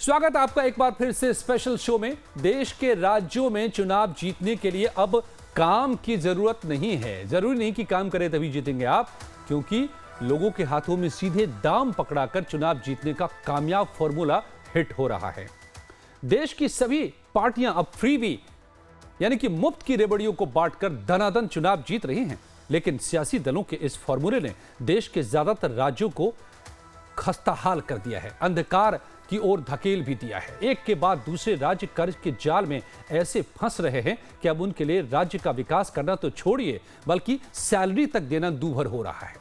स्वागत आपका एक बार फिर से स्पेशल शो में। देश के राज्यों में चुनाव जीतने के लिए अब काम की जरूरत नहीं है। जरूरी नहीं कि काम करें तभी जीतेंगे आप, क्योंकि लोगों के हाथों में सीधे दाम पकड़ाकर चुनाव जीतने का कामयाब फॉर्मूला हिट हो रहा है। देश की सभी पार्टियां अब फ्रीबी यानी कि मुफ्त की रेवड़ियों को बांटकर धनाधन चुनाव जीत रही हैं। लेकिन सियासी दलों के इस फॉर्मूले ने देश के ज्यादातर राज्यों को खस्ताहाल कर दिया है, अंधकार की ओर धकेल भी दिया है। एक के बाद दूसरे राज्य कर्ज के जाल में ऐसे फंस रहे हैं कि अब उनके लिए राज्य का विकास करना तो छोड़िए, बल्कि सैलरी तक देना दूभर हो रहा है।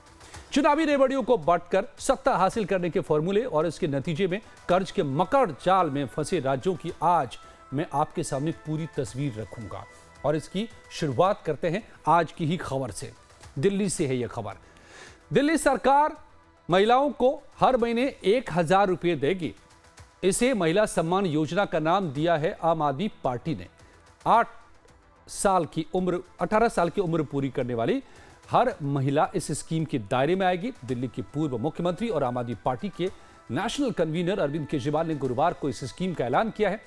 चुनावी रेवड़ियों को बांटकर सत्ता हासिल करने के फॉर्मूले और इसके नतीजे में कर्ज के मकड़ जाल में फंसे राज्यों की आज मैं आपके सामने पूरी तस्वीर रखूंगा। और इसकी शुरुआत करते हैं आज की ही खबर से। दिल्ली से है यह खबर। दिल्ली सरकार महिलाओं को हर महीने 1,000 रुपये देगी। इसे महिला सम्मान योजना का नाम दिया है आम आदमी पार्टी ने। 18 साल की उम्र पूरी करने वाली हर महिला इस स्कीम के दायरे में आएगी। दिल्ली के पूर्व मुख्यमंत्री और आम आदमी पार्टी के नेशनल कन्वीनर अरविंद केजरीवाल ने गुरुवार को इस स्कीम का ऐलान किया है।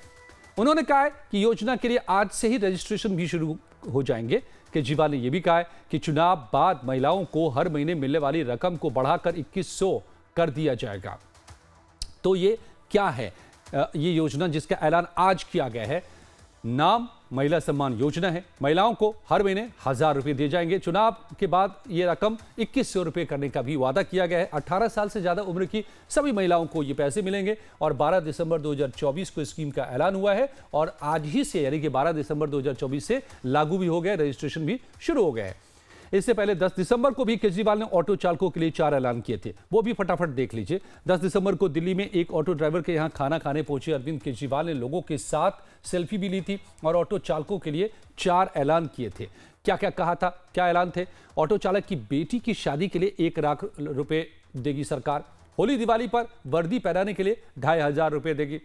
उन्होंने कहा है कि योजना के लिए आज से ही रजिस्ट्रेशन भी शुरू हो जाएंगे। केजरीवाल ने यह भी कहा है कि चुनाव बाद महिलाओं को हर महीने मिलने वाली रकम को बढ़ाकर 2,100 कर दिया जाएगा। तो ये क्या है ये योजना जिसका ऐलान आज किया गया है? नाम महिला सम्मान योजना है। महिलाओं को हर महीने 1,000 रुपये दिए जाएंगे। चुनाव के बाद ये रकम 2,100 रुपये करने का भी वादा किया गया है। 18 साल से ज्यादा उम्र की सभी महिलाओं को ये पैसे मिलेंगे और 12 दिसंबर 2024 को स्कीम का ऐलान हुआ है और आज ही से यानी कि 12 दिसंबर 2024 से लागू भी हो गया, रजिस्ट्रेशन भी शुरू हो गया है। इससे पहले 10 दिसंबर को भी केजरीवाल ने ऑटो चालकों के लिए 4 ऐलान किए थे, वो भी फटाफट देख लीजिए। 10 दिसंबर को दिल्ली में एक ऑटो ड्राइवर के यहां खाना खाने पहुंचे अरविंद केजरीवाल ने लोगों के साथ सेल्फी भी ली थी और ऑटो चालकों के लिए 4 ऐलान किए थे। क्या क्या कहा था, क्या ऐलान थे? ऑटो चालक की बेटी की शादी के लिए 1 लाख रुपए देगी सरकार। होली दिवाली पर वर्दी पहनाने के लिए 2,500 रुपए देगी।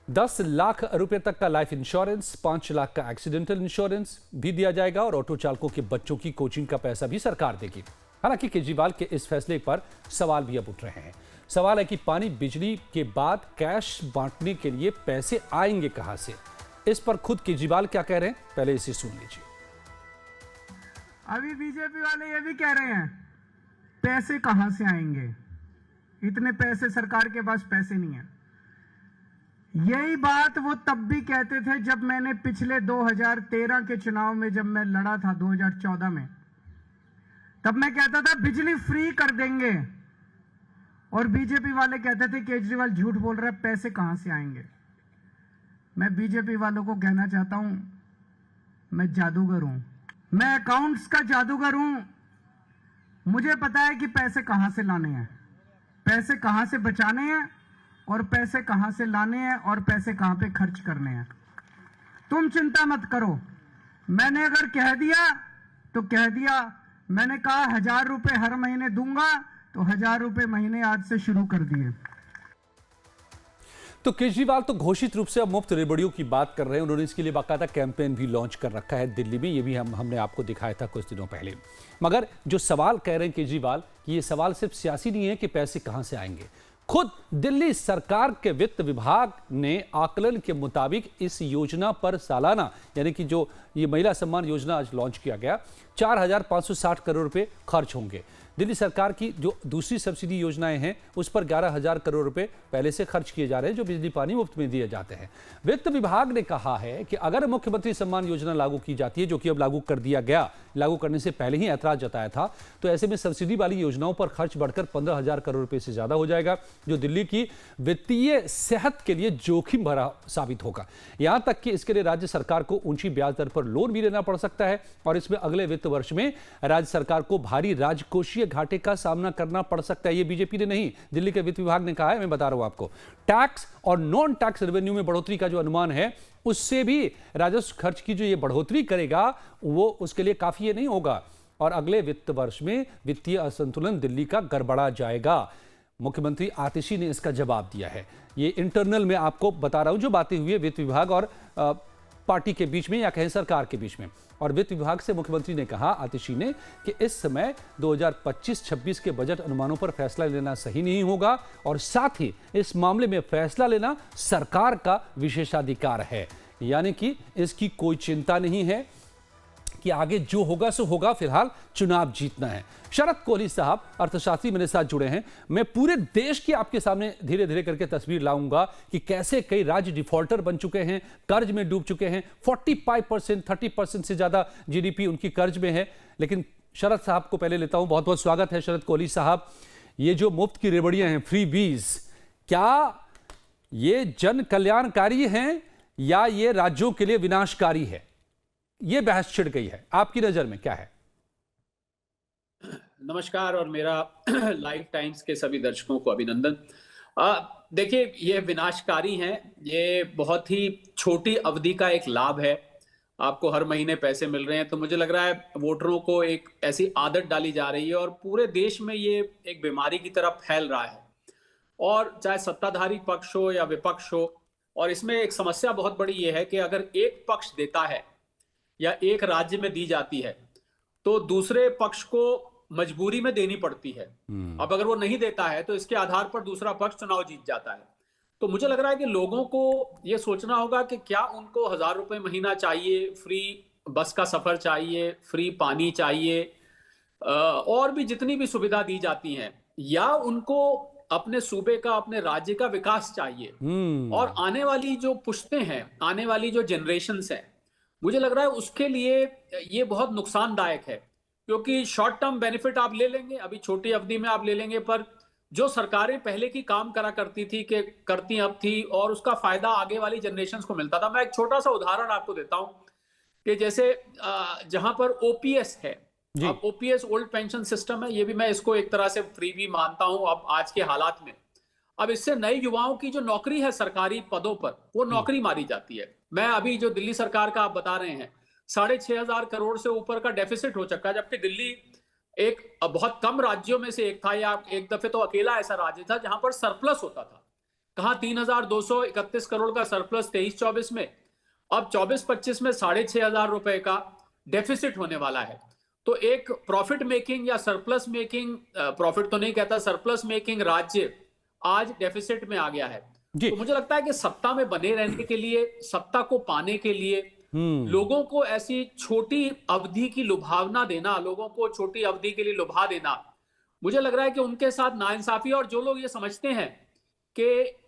10 लाख रुपए तक का लाइफ इंश्योरेंस, 5 लाख का एक्सीडेंटल इंश्योरेंस भी दिया जाएगा और ऑटो चालकों के बच्चों की कोचिंग का पैसा भी सरकार देगी। हालांकि केजरीवाल के इस फैसले पर सवाल भी अब उठ रहे हैं। सवाल है कि पानी बिजली के बाद कैश बांटने के लिए पैसे आएंगे कहां से? इस पर खुद केजरीवाल क्या कह रहे हैं, पहले इसे सुन लीजिए। अभी बीजेपी वाले ये भी कह रहे हैं पैसे कहां से आएंगे, इतने पैसे सरकार के पास पैसे नहीं है। यही बात वो तब भी कहते थे जब मैंने पिछले 2013 के चुनाव में जब मैं लड़ा था 2014 में, तब मैं कहता था बिजली फ्री कर देंगे और बीजेपी वाले कहते थे केजरीवाल झूठ बोल रहा है, पैसे कहां से आएंगे। मैं बीजेपी वालों को कहना चाहता हूं, मैं जादूगर हूं, मैं अकाउंट्स का जादूगर हूं। मुझे पता है कि पैसे कहां से लाने हैं, पैसे कहां से बचाने हैं और पैसे कहां से लाने हैं और पैसे कहां पे खर्च करने हैं। तुम चिंता मत करो, मैंने अगर कह दिया तो कह दिया। मैंने कहा 1,000 रुपए हर महीने दूंगा तो 1,000 रुपए महीने आज से शुरू कर दिए। तो केजरीवाल तो घोषित रूप से अब मुफ्त रेवड़ियों की बात कर रहे हैं। उन्होंने इसके लिए बाकायदा कैंपेन भी लॉन्च कर रखा है दिल्ली में। ये भी हमने आपको दिखाया था कुछ दिनों पहले। मगर जो सवाल कह रहे हैं केजरीवाल, ये सवाल सिर्फ सियासी नहीं है कि पैसे कहां से आएंगे। खुद दिल्ली सरकार के वित्त विभाग ने आकलन के मुताबिक इस योजना पर सालाना यानी कि जो ये महिला सम्मान योजना आज लॉन्च किया गया, 4,560 करोड़ रुपए खर्च होंगे। दिल्ली सरकार की जो दूसरी सब्सिडी योजनाएं हैं उस पर 11,000 करोड़ रुपए पहले से खर्च किए जा रहे हैं, जो बिजली पानी मुफ्त में दिए जाते हैं। वित्त विभाग ने कहा है कि अगर मुख्यमंत्री सम्मान योजना लागू की जाती है, जो कि अब लागू कर दिया गया, लागू करने से पहले ही ऐतराज जताया था, तो ऐसे में सब्सिडी वाली योजनाओं पर खर्च बढ़कर 15,000 करोड़ रुपए से ज्यादा हो जाएगा, जो दिल्ली की वित्तीय सेहत के लिए जोखिम भरा साबित होगा। यहां तक कि इसके लिए राज्य सरकार को ऊंची ब्याज दर पर लोन भी लेना पड़ सकता है और इसमें अगले वित्त वर्ष में राज्य सरकार को भारी राजकोषीय घाटे का सामना करना पड़ सकता है। ये बीजेपी ने नहीं, दिल्ली के वित्त विभाग ने कहा है। मैं बता रहा हूं आपको, टैक्स और नॉन टैक्स रेवेन्यू में बढ़ोतरी का जो अनुमान है, उससे भी राजस्व खर्च की जो ये बढ़ोतरी करेगा वो उसके लिए काफी नहीं होगा और अगले वित्त वर्ष में वित्तीय असंतुलन दिल्ली का गड़बड़ा जाएगा। मुख्यमंत्री आतिशी ने इसका जवाब दिया है। ये इंटरनल में आपको बता रहा हूं जो बातें हुई है वित्त विभाग और पार्टी के बीच में या कहें सरकार के बीच में। और वित्त विभाग से मुख्यमंत्री ने कहा, आतिशी ने, कि इस समय 2025-26 के बजट अनुमानों पर फैसला लेना सही नहीं होगा और साथ ही इस मामले में फैसला लेना सरकार का विशेषाधिकार है। यानी कि इसकी कोई चिंता नहीं है कि आगे जो होगा सो होगा, फिलहाल चुनाव जीतना है। शरद कोहली साहब अर्थशास्त्री मेरे साथ जुड़े हैं। मैं पूरे देश की आपके सामने धीरे धीरे करके तस्वीर लाऊंगा कि कैसे कई राज्य डिफॉल्टर बन चुके हैं, कर्ज में डूब चुके हैं। 45%, 30% से ज्यादा जीडीपी उनकी कर्ज में है। लेकिन शरद साहब को पहले लेता हूं। बहुत बहुत स्वागत है शरद कोहली साहब। ये जो मुफ्त की रेवड़ियां हैं, फ्री बीज, क्या ये जन कल्याणकारी हैं या ये राज्यों के लिए विनाशकारी है? ये बहस छिड़ गई है, आपकी नजर में क्या है? नमस्कार और मेरा लाइव टाइम्स के सभी दर्शकों को अभिनंदन। देखिए, ये विनाशकारी हैं। ये बहुत ही छोटी अवधि का एक लाभ है। आपको हर महीने पैसे मिल रहे हैं, तो मुझे लग रहा है वोटरों को एक ऐसी आदत डाली जा रही है और पूरे देश में ये एक बीमारी की तरफ फैल रहा है। और चाहे सत्ताधारी पक्ष हो या विपक्ष हो, और इसमें एक समस्या बहुत बड़ी ये है कि अगर एक पक्ष देता है या एक राज्य में दी जाती है तो दूसरे पक्ष को मजबूरी में देनी पड़ती है। अब अगर वो नहीं देता है तो इसके आधार पर दूसरा पक्ष चुनाव जीत जाता है। तो मुझे लग रहा है कि लोगों को ये सोचना होगा कि क्या उनको 1000 रुपए महीना चाहिए, फ्री बस का सफर चाहिए, फ्री पानी चाहिए, और भी जितनी भी सुविधा दी जाती हैं, या उनको अपने सूबे का, अपने राज्य का विकास चाहिए। और आने वाली जो पुश्तें हैं, आने वाली जो जनरेशन्स हैं, मुझे लग रहा है उसके लिए ये बहुत नुकसानदायक है। क्योंकि शॉर्ट टर्म बेनिफिट आप ले लेंगे, अभी छोटी अवधि में आप ले लेंगे, पर जो सरकारें पहले की काम करा करती थी, कि करती अब थी, और उसका फायदा आगे वाली जनरेशन्स को मिलता था। मैं एक छोटा सा उदाहरण आपको देता हूं कि जैसे जहां पर ओपीएस है, अब ओपीएस ओल्ड पेंशन सिस्टम है, ये भी मैं इसको एक तरह से फ्री भी मानता हूं अब आज के हालात में। अब इससे नए युवाओं की जो नौकरी है सरकारी पदों पर, वो नौकरी मारी जाती है। मैं अभी जो दिल्ली सरकार का आप बता रहे हैं, 6,500 करोड़ से ऊपर का डेफिसिट हो चुका है, जबकि दिल्ली एक बहुत कम राज्यों में से एक था, या एक दफे तो अकेला ऐसा राज्य था जहां पर सरप्लस होता था। कहां 3,231 करोड़ का सरप्लस 23-24 में, अब 24-25 में 6,500 रुपए का डेफिसिट होने वाला है। तो एक प्रॉफिट मेकिंग या सरप्लस मेकिंग, प्रॉफिट तो नहीं कहता, सरप्लस मेकिंग राज्य आज डेफिसिट में आ गया है। तो मुझे लगता है कि सत्ता में बने रहने के लिए, सत्ता को पाने के लिए लोगों को ऐसी छोटी अवधि की लुभावना देना, लोगों को छोटी अवधि के लिए लुभा देना, मुझे लग रहा है कि उनके साथ नाइंसाफी। और जो लोग ये समझते हैं कि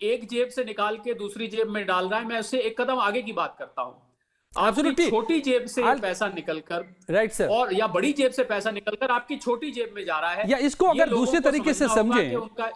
एक जेब से निकाल के दूसरी जेब में डाल रहा है, मैं उससे एक कदम आगे की बात करता हूं। आपकी छोटी जेब से पैसा निकलकर, राइट सर, और या बड़ी जेब से पैसा निकलकर आपकी छोटी जेब में जा रहा है, या इसको अगर दूसरे तरीके से समझें। उनका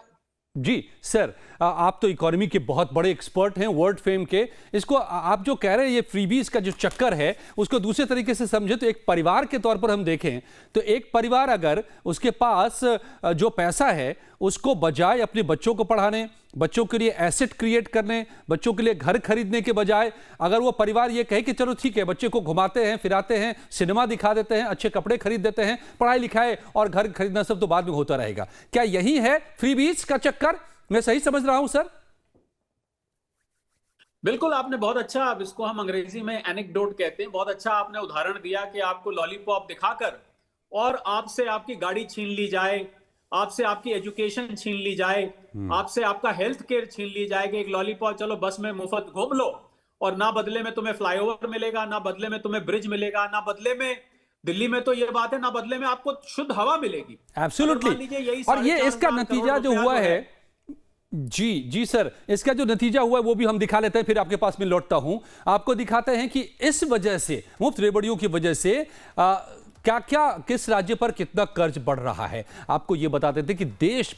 जी सर, आप तो इकोनॉमी के बहुत बड़े एक्सपर्ट हैं, वर्ल्ड फेम के। इसको आप जो कह रहे हैं, ये फ्रीबीज का जो चक्कर है, उसको दूसरे तरीके से समझे तो एक परिवार के तौर पर हम देखें तो एक परिवार अगर उसके पास जो पैसा है उसको बजाय अपने बच्चों को पढ़ाने, बच्चों के लिए एसेट क्रिएट करने, बच्चों के लिए घर खरीदने के बजाय अगर वो परिवार ये कहे कि चलो ठीक है, बच्चे को घुमाते हैं, फिराते हैं, सिनेमा दिखा देते हैं, अच्छे कपड़े खरीद देते हैं, पढ़ाई लिखाई और घर खरीदना सब तो बाद में होता रहेगा, क्या यही है फ्रीबीज का चक्कर? मैं सही समझ रहा हूं सर? बिल्कुल, आपने बहुत अच्छा, अब इसको हम अंग्रेजी में एनेक्डोट कहते हैं, बहुत अच्छा आपने उदाहरण दिया कि आपको लॉलीपॉप दिखाकर और आपसे आपकी गाड़ी छीन ली जाए, आपसे आपकी एजुकेशन छीन ली जाए, आपसे आपका हेल्थ केयर छीन ली जाए कि एक लॉलीपॉप, चलो बस में मुफ्त घूम लो, और ना बदले में तुम्हें फ्लाईओवर मिलेगा, ना बदले में तुम्हें ब्रिज मिलेगा, ना बदले में, दिल्ली में तो ये बात है, ना बदले में आपको शुद्ध हवा मिलेगी। एब्सोल्युटली। और ये इसका नतीजा जो हुआ है, जी सर, इसका जो नतीजा हुआ है वो भी हम दिखा लेते हैं, फिर आपके पास में लौटता हूं। आपको दिखाते हैं कि इस वजह से, मुफ्त रेवड़ियों की वजह से क्या क्या, किस राज्य पर कितना कर्ज बढ़ रहा है। आपको ये बताते थे कि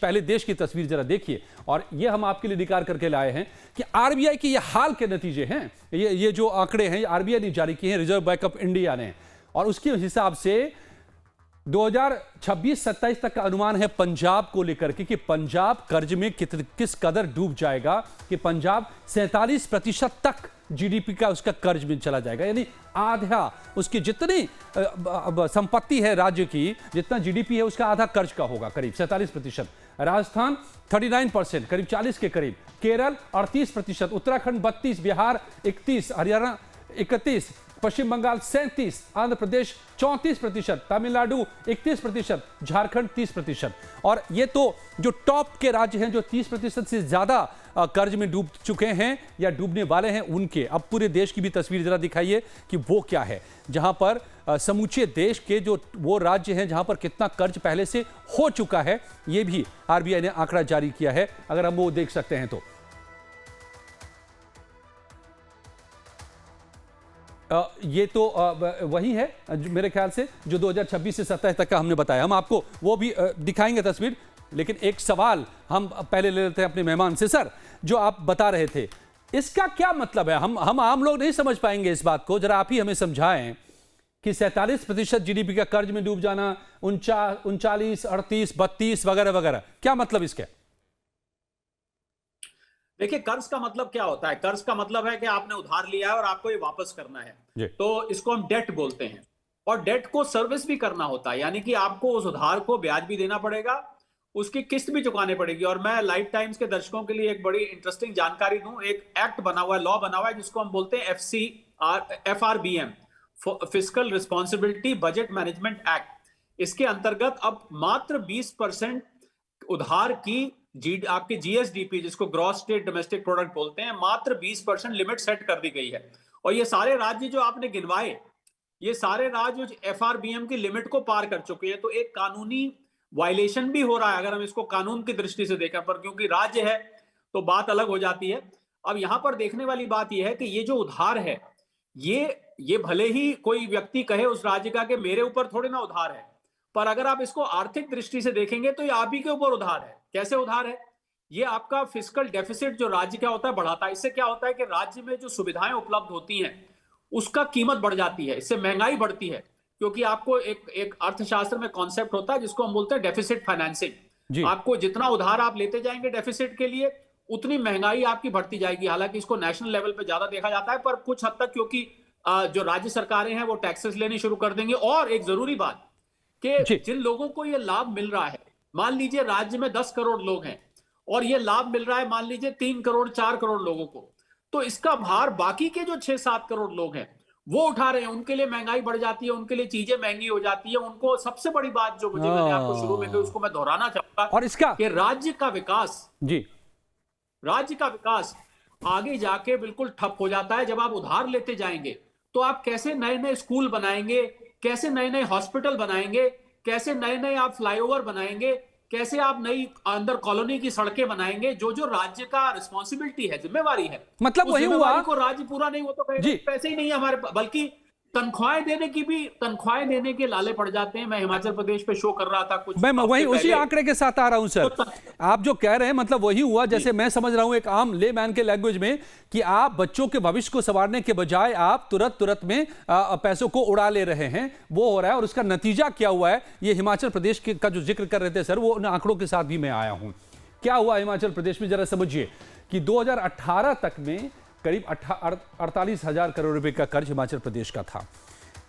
पहले देश की तस्वीर जरा देखिए, और ये हम आपके लिए निकाल करके लाए हैं कि आरबीआई की ये हाल के नतीजे हैं। ये जो आंकड़े हैं आरबीआई ने जारी किए हैं, रिजर्व बैंक ऑफ इंडिया ने, और उसके हिसाब से 2026-27 तक का अनुमान है पंजाब को लेकर कि पंजाब कर्ज में किस कदर डूब जाएगा कि पंजाब 47% तक जीडीपी का उसका कर्ज में चला जाएगा, यानी आधा उसकी जितनी संपत्ति है राज्य की, जितना जीडीपी है उसका आधा कर्ज का होगा, करीब 47%। राजस्थान 39%, करीब 40 के करीब, केरल 38%, उत्तराखंड 32%, बिहार 31%, हरियाणा 31%, पश्चिम बंगाल 37%, आंध्र प्रदेश 34%, तमिलनाडु 31%, झारखंड 30%। और ये तो जो टॉप के राज्य हैं जो 30% से ज्यादा कर्ज में डूब चुके हैं या डूबने वाले हैं उनके। अब पूरे देश की भी तस्वीर जरा दिखाइए कि वो क्या है, जहां पर समूचे देश के जो वो राज्य हैं जहां पर कितना कर्ज पहले से हो चुका है, ये भी आरबीआई ने आंकड़ा जारी किया है, अगर हम वो देख सकते हैं तो। ये तो वही है मेरे ख्याल से जो 2026 से 27 तक का हमने बताया। हम आपको वो भी दिखाएंगे तस्वीर, लेकिन एक सवाल हम पहले ले लेते हैं अपने मेहमान से। सर, जो आप बता रहे थे इसका क्या मतलब है? हम आम लोग नहीं समझ पाएंगे इस बात को, जरा आप ही हमें समझाएं कि 47% जीडीपी का कर्ज में डूब जाना, 39, 38, 32 वगैरह वगैरह, क्या मतलब इसके? देखिए, कर्ज का मतलब क्या होता है? कर्ज का मतलब है कि आपने उधार लिया है और आपको ये वापस करना है, तो इसको हम डेट बोलते हैं। और डेट को सर्विस भी करना होता है, यानी कि आपको उस उधार को ब्याज भी देना पड़ेगा, उसकी किस्त भी चुकानी पड़ेगी। और मैं लाइफ टाइम्स के दर्शकों के लिए एक बड़ी इंटरेस्टिंग जानकारी दूं। एक एक्ट बना हुआ है, लॉ बना हुआ है, जिसको हम बोलते हैं FRBM, fiscal responsibility budget management act. इसके अंतर्गत अब मात्र 20% उधार की आपके GSDP, जिसको ग्रॉस स्टेट डोमेस्टिक प्रोडक्ट बोलते हैं, मात्र 20% लिमिट सेट कर दी गई है। और ये सारे राज्य जो आपने गिनवाए, ये सारे राज्य FRBM की लिमिट को पार कर चुके हैं। तो एक कानूनी वायलेशन भी हो रहा है अगर हम इसको कानून की दृष्टि से देखें, पर क्योंकि राज्य है तो बात अलग हो जाती है। अब यहां पर देखने वाली बात यह है कि ये जो उधार है, ये भले ही कोई व्यक्ति कहे उस राज्य का कि मेरे ऊपर थोड़े ना उधार है, पर अगर आप इसको आर्थिक दृष्टि से देखेंगे तो ये आप ही के ऊपर उधार है। कैसे उधार है? ये आपका फिस्कल डेफिसिट जो राज्य का होता है बढ़ाता है। इससे क्या होता है कि राज्य में जो सुविधाएं उपलब्ध होती हैं उसका कीमत बढ़ जाती है, इससे महंगाई बढ़ती है। क्योंकि आपको एक अर्थशास्त्र में कॉन्सेप्ट होता है जिसको हम बोलते हैं डेफिसिट फाइनेंसिंग। आपको जितना उधार आप लेते जाएंगे डेफिसिट के लिए, उतनी महंगाई आपकी बढ़ती जाएगी। हालांकि इसको नेशनल लेवल पे ज्यादा देखा जाता है, पर कुछ हद तक क्योंकि जो राज्य सरकारें हैं वो टैक्सेस लेनी शुरू कर देंगे। और एक जरूरी बात कि जिन लोगों को ये लाभ मिल रहा है, मान लीजिए राज्य में 10 करोड़ लोग हैं और ये लाभ मिल रहा है मान लीजिए 3 करोड़ 4 करोड़ लोगों को, तो इसका भार बाकी के जो 6-7 करोड़ लोग हैं वो उठा रहे हैं। उनके लिए महंगाई बढ़ जाती है, उनके लिए चीजें महंगी हो जाती है। उनको सबसे बड़ी बात जो मैंने आपको शुरू में कही, उसको मैं दोहराना चाहूंगा, और इसका कि राज्य का विकास आगे जाके बिल्कुल ठप हो जाता है। जब आप उधार लेते जाएंगे तो आप कैसे नए नए स्कूल बनाएंगे, कैसे नए नए हॉस्पिटल बनाएंगे, कैसे नए नए आप फ्लाईओवर बनाएंगे, कैसे आप नई अंदर कॉलोनी की सड़कें बनाएंगे, जो राज्य का रिस्पॉन्सिबिलिटी है, जिम्मेवारी है। मतलब वही हुआ को राज्य पूरा नहीं हो तो पैसे ही नहीं है हमारे, बल्कि तनख्वाहें देने के लाले पड़ जाते हैं। मैं हिमाचल प्रदेश पे शो कर रहा था कुछ, मैं वही उसी आंकड़े के साथ आ रहा हूं सर। आप जो कह रहे हैं मतलब वही हुआ, जैसे मैं समझ रहा हूं एक आम लेमैन के लैंग्वेज में, कि आप बच्चों के भविष्य को संवारने के बजाय आप तुरंत में पैसों को उड़ा ले रहे हैं, वो हो रहा है। और उसका नतीजा क्या हुआ है, ये हिमाचल प्रदेश का जो जिक्र कर रहे थे सर, वो उन आंकड़ों के साथ भी मैं आया हूं। क्या हुआ हिमाचल प्रदेश में, जरा समझिए कि 2018 तक में करीब 48,000 करोड़ रुपए का कर्ज हिमाचल प्रदेश का था,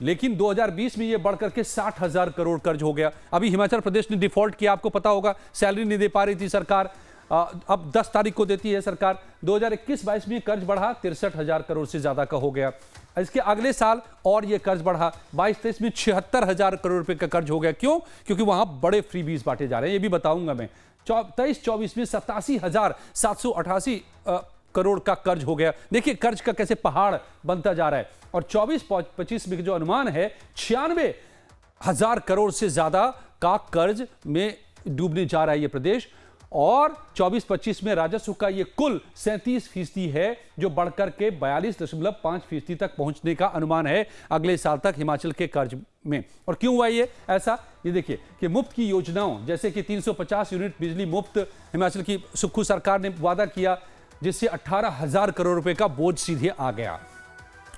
लेकिन 2020 में यह बढ़कर के 60,000 करोड़ कर्ज हो गया। अभी हिमाचल प्रदेश ने डिफॉल्ट किया, आपको पता होगा, सैलरी नहीं दे पा रही थी सरकार, अब 10 तारीख को देती है सरकार। 2021-22 में कर्ज बढ़ा, 63,000 करोड़ से ज्यादा का हो गया। इसके अगले साल और यह कर्ज बढ़ा, 22-23 में 76,000 करोड़ रुपए का कर्ज हो गया। क्यों? क्योंकि वहां बड़े फ्रीबीज बांटे जा रहे हैं, ये भी बताऊंगा मैं। 23-24 में 87,788 करोड़ का कर्ज हो गया। देखिए कर्ज का कैसे पहाड़ बनता जा रहा है। और 24-25 में जो अनुमान है 96,000 करोड़ से ज्यादा का कर्ज में डूबने जा रहा है ये प्रदेश। और 24-25 में राजस्व का ये कुल 37% है, जो बढ़कर के 42.5% तक पहुंचने का अनुमान है अगले साल तक हिमाचल के कर्ज में। और क्यों हुआ ये ऐसा, ये देखिए कि मुफ्त की योजनाओं, जैसे कि 350 यूनिट बिजली मुफ्त हिमाचल की सुक्खू सरकार ने वादा किया, जिससे 18,000 करोड़ रुपए का बोझ सीधे आ गया।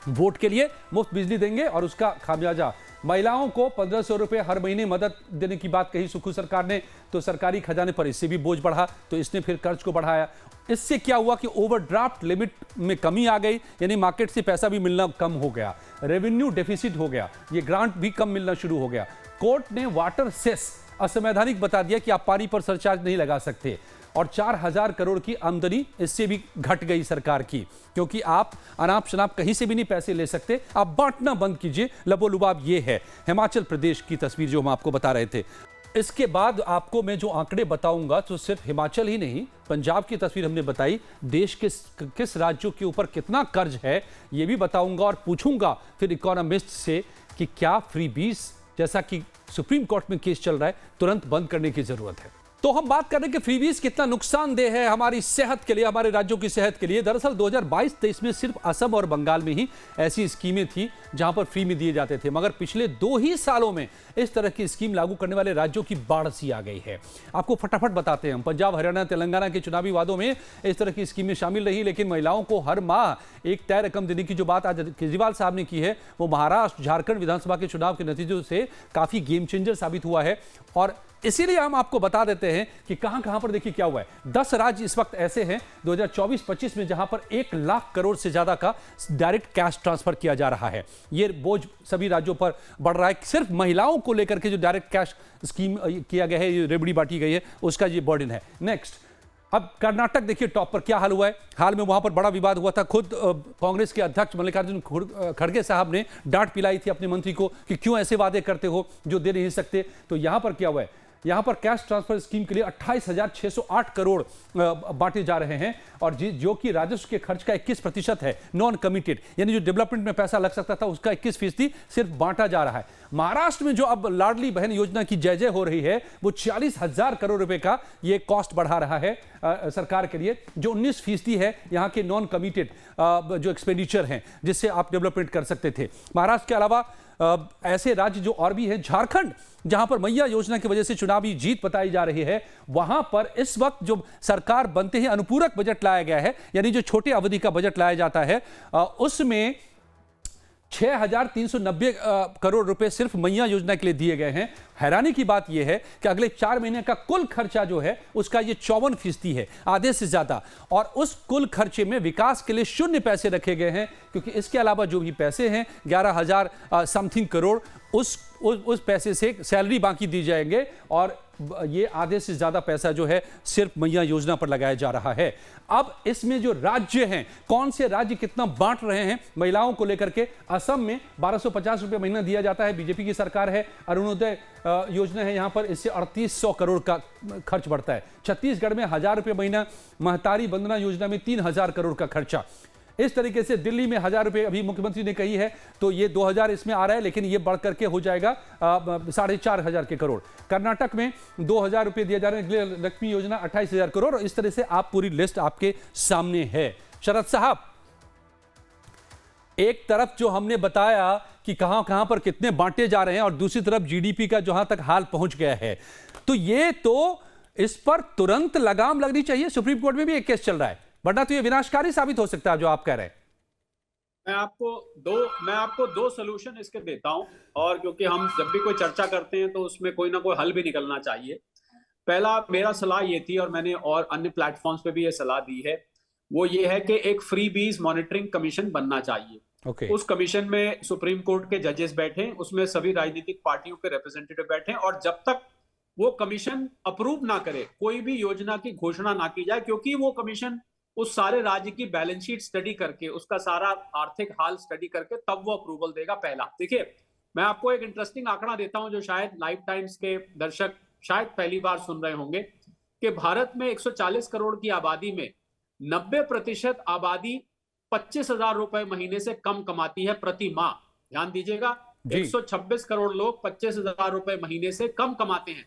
वोट के लिए मुफ्त बिजली देंगे और उसका खामियाजा महिलाओं को 1,500 रुपए हर महीने मदद देने की बात कही सुक्खू सरकार ने, तो सरकारी खजाने पर इससे भी बोझ बढ़ा, तो इसने फिर कर्ज को बढ़ाया। इससे क्या हुआ कि ओवरड्राफ्ट लिमिट में कमी आ गई, यानी मार्केट से पैसा भी मिलना कम हो गया, रेवेन्यू डेफिसिट हो गया, ये ग्रांट भी कम मिलना शुरू हो गया। कोर्ट ने वाटर सेस असंवैधानिक बता दिया कि आप पानी पर सरचार्ज नहीं लगा सकते। और 4,000 करोड़ की आमदनी इससे भी घट गई सरकार की, क्योंकि आप अनाप शनाप कहीं से भी नहीं पैसे ले सकते, आप बांटना बंद कीजिए, लबोलुबाब। ये है हिमाचल प्रदेश की तस्वीर जो हम आपको बता रहे थे। इसके बाद आपको मैं जो आंकड़े बताऊंगा तो सिर्फ हिमाचल ही नहीं, पंजाब की तस्वीर हमने बताई, देश के किस राज्यों के ऊपर कितना कर्ज है ये भी बताऊंगा, और पूछूंगा फिर इकोनॉमिस्ट से कि क्या फ्रीबीज जैसा कि सुप्रीम कोर्ट में केस चल रहा है तुरंत बंद करने की जरूरत है। तो हम बात कर रहे हैं कि फ्रीबीज कितना नुकसानदेह है हमारी सेहत के लिए, हमारे राज्यों की सेहत के लिए। दरअसल 2022-23 में सिर्फ असम और बंगाल में ही ऐसी स्कीमें थी जहां पर फ्री में दिए जाते थे, मगर पिछले 2 ही सालों में इस तरह की स्कीम लागू करने वाले राज्यों की बाढ़ सी आ गई है। आपको फटाफट बताते हैं हम। पंजाब, हरियाणा, तेलंगाना के चुनावी वादों में इस तरह की स्कीमें शामिल रही, लेकिन महिलाओं को हर माह एक तय रकम देने की जो बात आज केजरीवाल साहब ने की है, वो महाराष्ट्र, झारखंड विधानसभा के चुनाव के नतीजों से काफी गेम चेंजर साबित हुआ है। और इसीलिए हम आपको बता देते हैं कि कहां पर देखिए क्या हुआ है। 10 राज्य इस वक्त ऐसे हैं 2024-25 में जहां पर 1 लाख करोड़ से ज्यादा का डायरेक्ट कैश ट्रांसफर किया जा रहा है। ये बोझ सभी राज्यों पर बढ़ रहा है। सिर्फ महिलाओं को लेकर के जो डायरेक्ट कैश स्कीम किया गया है, ये रेबड़ी बांटी गई है, उसका ये बर्डन है। नेक्स्ट, अब कर्नाटक देखिए टॉप पर क्या हाल हुआ है। हाल में वहां पर बड़ा विवाद हुआ था, खुद कांग्रेस के अध्यक्ष मल्लिकार्जुन खड़गे साहब ने डांट पिलाई थी अपने मंत्री को कि क्यों ऐसे वादे करते हो जो दे नहीं सकते। तो यहां पर क्या हुआ है, यहां पर कैश ट्रांसफर स्कीम के लिए 28,608 करोड़ बांटे जा रहे हैं, और जो कि राजस्व के खर्च का 21% है, नॉन कमिटेड, यानी जो डेवलपमेंट में पैसा लग सकता था उसका 21% सिर्फ बांटा जा रहा है। महाराष्ट्र में जो अब लाडली बहन योजना की जय जय हो रही है, वो 40,000 करोड़ रुपए का ये कॉस्ट बढ़ा रहा है सरकार के लिए, जो 19% है यहाँ के नॉन कमिटेड जो एक्सपेंडिचर हैं जिससे आप डेवलपमेंट कर सकते थे। महाराष्ट्र के अलावा ऐसे राज्य जो और भी हैं, झारखंड जहां पर मैया योजना की वजह से चुनावी जीत बताई जा रही है, वहां पर इस वक्त जो सरकार बनते ही अनुपूरक बजट लाया गया है, यानी जो छोटे अवधि का बजट लाया जाता है, उसमें 6,390 करोड़ रुपए सिर्फ मैया योजना के लिए दिए गए हैं। हैरानी की बात यह है कि अगले 4 महीने का कुल खर्चा जो है उसका ये 54% है, आधे से ज्यादा, और उस कुल खर्चे में विकास के लिए 0 पैसे रखे गए हैं, क्योंकि इसके अलावा जो भी पैसे हैं 11,000 समथिंग करोड़ उस पैसे से सैलरी बाकी दी जाएंगे, और ये आधे से ज्यादा पैसा जो है सिर्फ मैया योजना पर लगाया जा रहा है। अब इसमें जो राज्य हैं, कौन से राज्य कितना बांट रहे हैं महिलाओं को लेकर के, असम में 1250 रुपए महीना दिया जाता है, बीजेपी की सरकार है। अरुणोदय योजना है यहाँ पर, इससे 3800 करोड़ का खर्च बढ़ता है। छत्तीसगढ़ में 1,000 रुपए महीना, महतारी बंदना योजना में 3,000 करोड़ का खर्चा। इस तरीके से दिल्ली में 1,000 रुपए अभी मुख्यमंत्री ने कही है, तो ये 2,000 इसमें आ रहा है, लेकिन ये बढ़ करके हो जाएगा 4,500 के करोड़। कर्नाटक में 2,000 रुपए दिए जा रहे हैं, लक्ष्मी योजना 28,000 करोड़। और इस तरह से आप पूरी लिस्ट आपके सामने है। शरद साहब, एक तरफ जो हमने बताया कि कहां पर कितने बांटे जा रहे हैं, और दूसरी तरफ जीडीपी का जहां तक हाल पहुंच गया है, तो ये तो इस पर तुरंत लगाम लगनी चाहिए। सुप्रीम कोर्ट में भी एक केस चल रहा है, वरना तो ये विनाशकारी साबित हो सकता है जो आप कह रहे हैं। मैं आपको दो सलूशन इसके देता हूं, और क्योंकि हम जब भी कोई चर्चा करते हैं तो उसमें कोई ना कोई हल भी निकलना चाहिए। पहला मेरा सलाह ये थी, और मैंने और अन्य प्लेटफॉर्म्स पे भी ये सलाह दी है, वो ये है कि एक फ्री बीज मॉनिटरिंग कमीशन बनना चाहिए। उस कमीशन में सुप्रीम कोर्ट के जजेस बैठे, उसमें सभी राजनीतिक पार्टियों के रिप्रेजेंटेटिव बैठे, और जब तक वो कमीशन अप्रूव ना करे कोई भी योजना की घोषणा ना की जाए, क्योंकि वो कमीशन उस सारे राज्य की बैलेंस शीट स्टडी करके, उसका सारा आर्थिक हाल स्टडी करके तब वो अप्रूवल देगा। पहला, देखिए मैं आपको एक इंटरेस्टिंग आंकड़ा देता हूं जो शायद लाइफ टाइम्स के दर्शक शायद पहली बार सुन रहे होंगे, कि भारत में 140 करोड़ की आबादी में 90% आबादी 25,000 रुपए महीने से कम कमाती है प्रति माह। ध्यान दीजिएगा, 126 करोड़ लोग 25,000 रुपए महीने से कम कमाते हैं।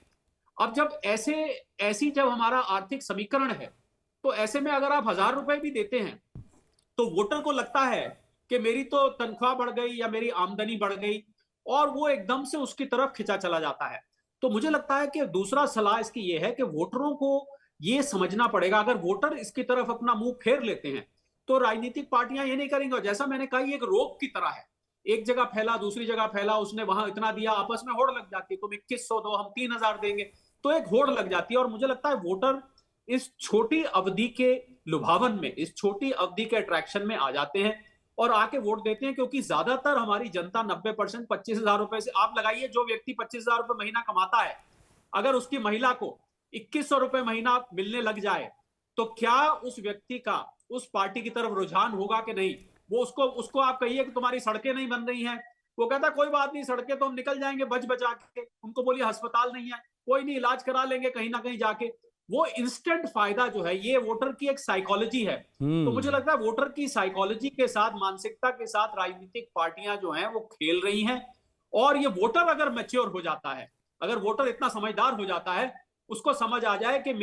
अब जब ऐसी जब हमारा आर्थिक समीकरण है, तो ऐसे में अगर आप 1,000 रुपए भी देते हैं तो वोटर को लगता है कि मेरी तो तनख्वाह बढ़ गई या मेरी आमदनी बढ़ गई, और वो एकदम से उसकी तरफ खिंचा चला जाता है। तो मुझे लगता है कि दूसरा सलाह इसकी ये है कि वोटरों को ये समझना पड़ेगा, अगर वोटर इसकी तरफ अपना मुंह फेर लेते हैं तो राजनीतिक पार्टियां ये नहीं करेंगे। और जैसा मैंने कहा, ये एक रोग की तरह है, एक जगह फैला, दूसरी जगह फैला, उसने वहां इतना दिया, आपस में होड़ लग जाती है, तुम 2,100 दो, हम 3,000 देंगे, तो एक होड़ लग जाती है। और मुझे लगता है वोटर इस छोटी अवधि के लुभावन में, इस छोटी अवधि के अट्रैक्शन में आ जाते हैं और आके वोट देते हैं, क्योंकि ज्यादातर हमारी जनता 90% 25,000 रुपए से, आप लगाइए जो व्यक्ति 25,000 रुपए महीना कमाता है, अगर उसकी महिला को 2100 रुपए महीना मिलने लग जाए तो क्या उस व्यक्ति का उस पार्टी की तरफ रुझान होगा कि नहीं? वो उसको आप कहिए कि तुम्हारी सड़कें नहीं बन रही हैं, वो कहता कोई बात नहीं, सड़कें तो हम निकल जाएंगे बच बचा के। उनको बोलिए अस्पताल नहीं है, कोई नहीं, इलाज करा लेंगे कहीं ना कहीं जाके। वो इंस्टेंट फायदा जो है, ये वोटर की एक साइकोलॉजी है। तो मुझे लगता है वोटर की साइकोलॉजी के साथ, मानसिकता के साथ राजनीतिक पार्टियां जो हैं वो खेल रही हैं। और ये वोटर अगर मैच्योर हो जाता है, अगर वोटर इतना समझदार हो जाता है, उसको समझ आ जाए कि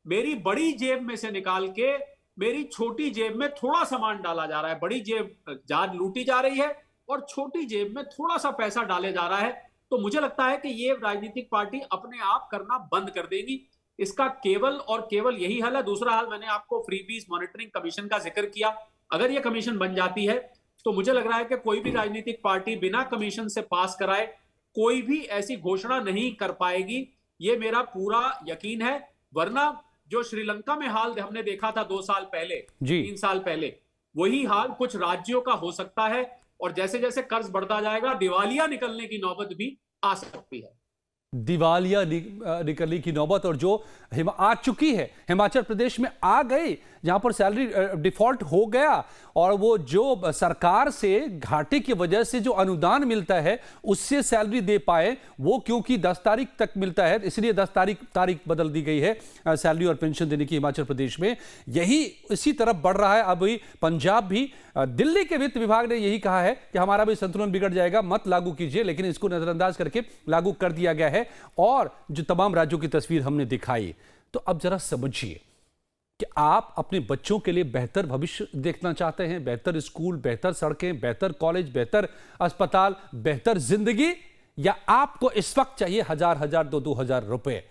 मेरी बड़ी जेब में से निकाल के मेरी छोटी जेब में थोड़ा सामान डाला जा रहा है, बड़ी जेब लूटी जा रही है और छोटी जेब में थोड़ा सा पैसा डाले जा रहा है, तो मुझे लगता है कि ये राजनीतिक पार्टी अपने आप करना बंद कर देगी। इसका केवल और केवल यही हल है। दूसरा हल, मैंने आपको फ्रीबीज मॉनिटरिंग कमीशन का जिक्र किया। अगर ये कमीशन बन जाती है तो मुझे लग रहा है कि कोई भी राजनीतिक पार्टी बिना कमीशन से पास कराए कोई भी ऐसी घोषणा नहीं कर पाएगी, ये मेरा पूरा यकीन है। वरना जो श्रीलंका में हाल हमने देखा था 2 साल पहले, 3 साल पहले, वही हाल कुछ राज्यों का हो सकता है। और जैसे जैसे कर्ज बढ़ता जाएगा, दिवालिया निकलने की नौबत भी आ सकती है। दिवालिया निकलने की नौबत और जो आ चुकी है, हिमाचल प्रदेश में आ गई, जहां पर सैलरी डिफॉल्ट हो गया। और वो जो सरकार से घाटे की वजह से जो अनुदान मिलता है उससे सैलरी दे पाए, वो क्योंकि 10 तारीख तक मिलता है, इसलिए 10 तारीख बदल दी गई है सैलरी और पेंशन देने की हिमाचल प्रदेश में। यही इसी तरफ बढ़ रहा है। अभी पंजाब भी, दिल्ली के वित्त विभाग ने यही कहा है कि हमारा भी संतुलन बिगड़ जाएगा, मत लागू कीजिए, लेकिन इसको नजरअंदाज करके लागू कर दिया गया है। और जो तमाम राज्यों की तस्वीर हमने दिखाई, तो अब जरा समझिए कि आप अपने बच्चों के लिए बेहतर भविष्य देखना चाहते हैं, बेहतर स्कूल, बेहतर सड़कें, बेहतर कॉलेज, बेहतर अस्पताल, बेहतर जिंदगी, या आपको इस वक्त चाहिए 1000, 2,000 रुपए?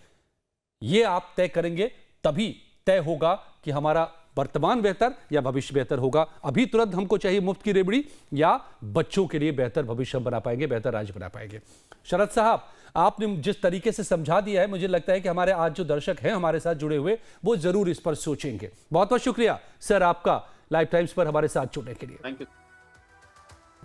ये आप तय करेंगे, तभी तय होगा कि हमारा वर्तमान बेहतर या भविष्य बेहतर होगा। अभी तुरंत हमको चाहिए मुफ्त की रेबड़ी, या बच्चों के लिए बेहतर भविष्य हम बना पाएंगे, बेहतर राज्य बना पाएंगे? शरद साहब, आपने जिस तरीके से समझा दिया है, मुझे लगता है कि हमारे आज जो दर्शक हैं हमारे साथ जुड़े हुए, वो जरूर इस पर सोचेंगे। बहुत बहुत शुक्रिया सर आपका लाइव टाइम्स पर हमारे साथ जुड़ने के लिए। Thank you.